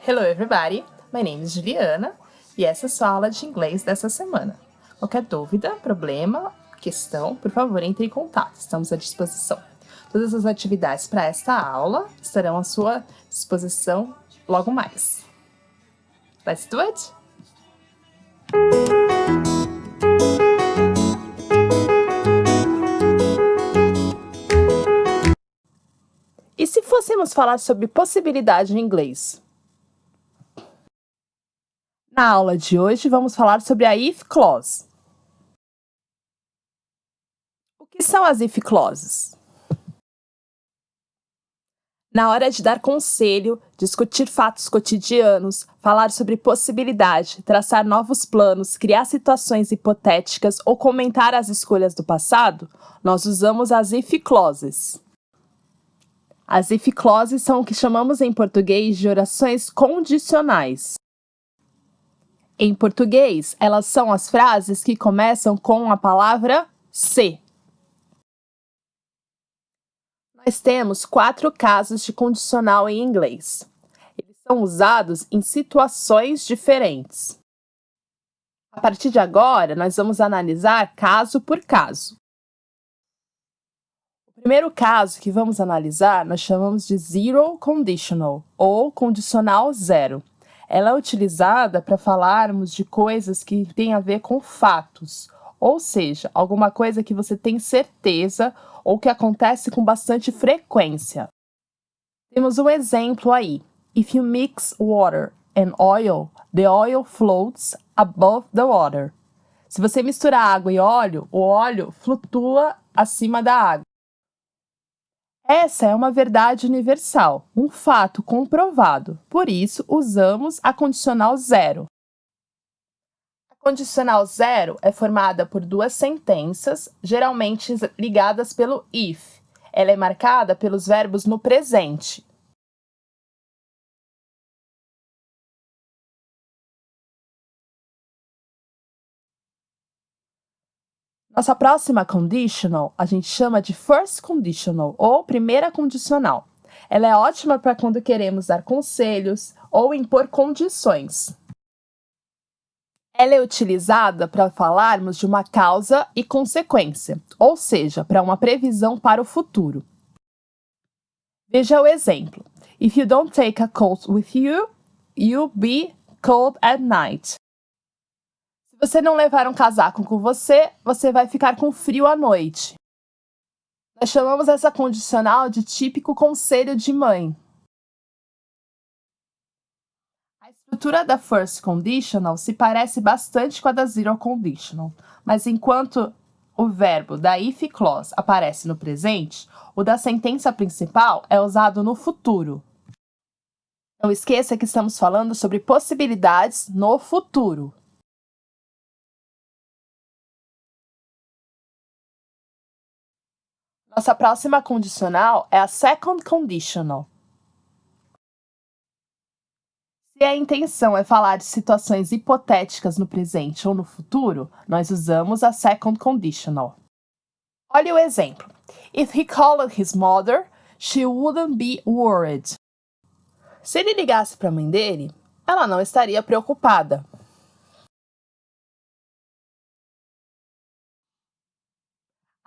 Hello everybody, my name is Juliana e essa é a sua aula de inglês dessa semana. Qualquer dúvida, problema, questão, por favor, entre em contato, estamos à disposição. Todas as atividades para esta aula estarão à sua disposição logo mais. Let's do it? E se fôssemos falar sobre possibilidade em inglês? Na aula de hoje, vamos falar sobre a if clause. O que são as if clauses? Na hora de dar conselho, discutir fatos cotidianos, falar sobre possibilidade, traçar novos planos, criar situações hipotéticas ou comentar as escolhas do passado, nós usamos as if clauses. As if clauses são o que chamamos em português de orações condicionais. Em português, elas são as frases que começam com a palavra se. Nós temos 4 casos de condicional em inglês. Eles são usados em situações diferentes. A partir de agora, nós vamos analisar caso por caso. O primeiro caso que vamos analisar, nós chamamos de zero conditional, ou condicional zero. Ela é utilizada para falarmos de coisas que têm a ver com fatos, ou seja, alguma coisa que você tem certeza ou que acontece com bastante frequência. Temos um exemplo aí. If you mix water and oil, the oil floats above the water. Se você mistura água e óleo, o óleo flutua acima da água. Essa é uma verdade universal, um fato comprovado. Por isso, usamos a condicional zero. A condicional zero é formada por 2 sentenças, geralmente ligadas pelo if. Ela é marcada pelos verbos no presente. Nossa próxima conditional a gente chama de first conditional, ou primeira condicional. Ela é ótima para quando queremos dar conselhos ou impor condições. Ela é utilizada para falarmos de uma causa e consequência, ou seja, para uma previsão para o futuro. Veja o exemplo. If you don't take a coat with you, you'll be cold at night. Se você não levar um casaco com você, você vai ficar com frio à noite. Nós chamamos essa condicional de típico conselho de mãe. A estrutura da first conditional se parece bastante com a da zero conditional, mas enquanto o verbo da if clause aparece no presente, o da sentença principal é usado no futuro. Não esqueça que estamos falando sobre possibilidades no futuro. Nossa próxima condicional é a second conditional. Se a intenção é falar de situações hipotéticas no presente ou no futuro, nós usamos a second conditional. Olhe o exemplo. If he called his mother, she wouldn't be worried. Se ele ligasse para a mãe dele, ela não estaria preocupada.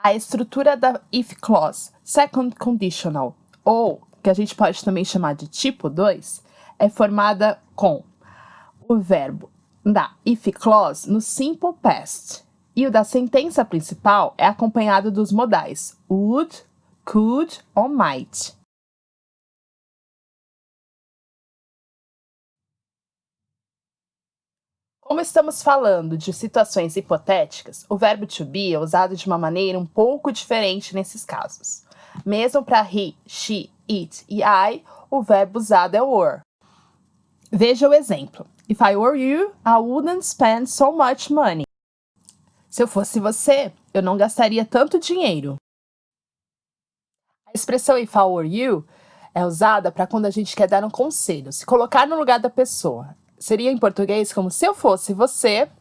A estrutura da if clause, second conditional, ou que a gente pode também chamar de tipo 2, é formada com o verbo da if clause no simple past, e o da sentença principal é acompanhado dos modais would, could ou might. Como estamos falando de situações hipotéticas, o verbo to be é usado de uma maneira um pouco diferente nesses casos. Mesmo para he, she, it e I, o verbo usado é were. Veja o exemplo. If I were you, I wouldn't spend so much money. Se eu fosse você, eu não gastaria tanto dinheiro. A expressão if I were you é usada para quando a gente quer dar um conselho, se colocar no lugar da pessoa. Seria em português como se eu fosse você.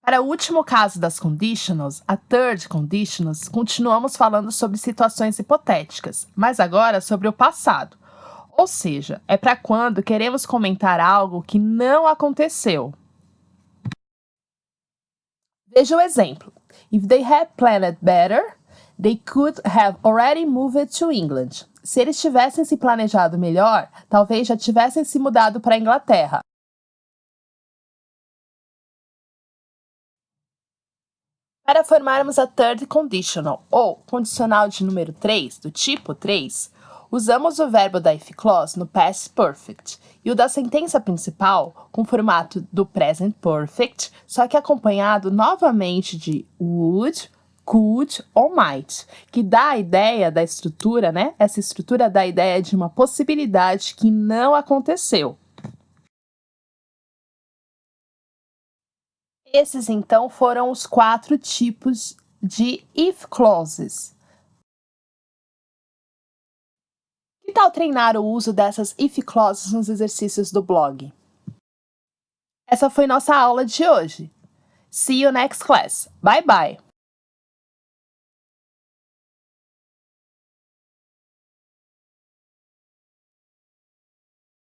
Para o último caso das conditionals, a third conditionals, continuamos falando sobre situações hipotéticas, mas agora sobre o passado. Ou seja, é para quando queremos comentar algo que não aconteceu. Veja o exemplo. If they had planned better, they could have already moved to England. Se eles tivessem se planejado melhor, talvez já tivessem se mudado para a Inglaterra. Para formarmos a third conditional, ou condicional de número 3, do tipo 3, usamos o verbo da if clause no past perfect e o da sentença principal com o formato do present perfect, só que acompanhado novamente de would, could ou might, que dá a ideia da estrutura, né? Essa estrutura dá a ideia de uma possibilidade que não aconteceu. Esses, então, foram os 4 tipos de if clauses. Que tal treinar o uso dessas if clauses nos exercícios do blog? Essa foi nossa aula de hoje. See you next class. Bye bye!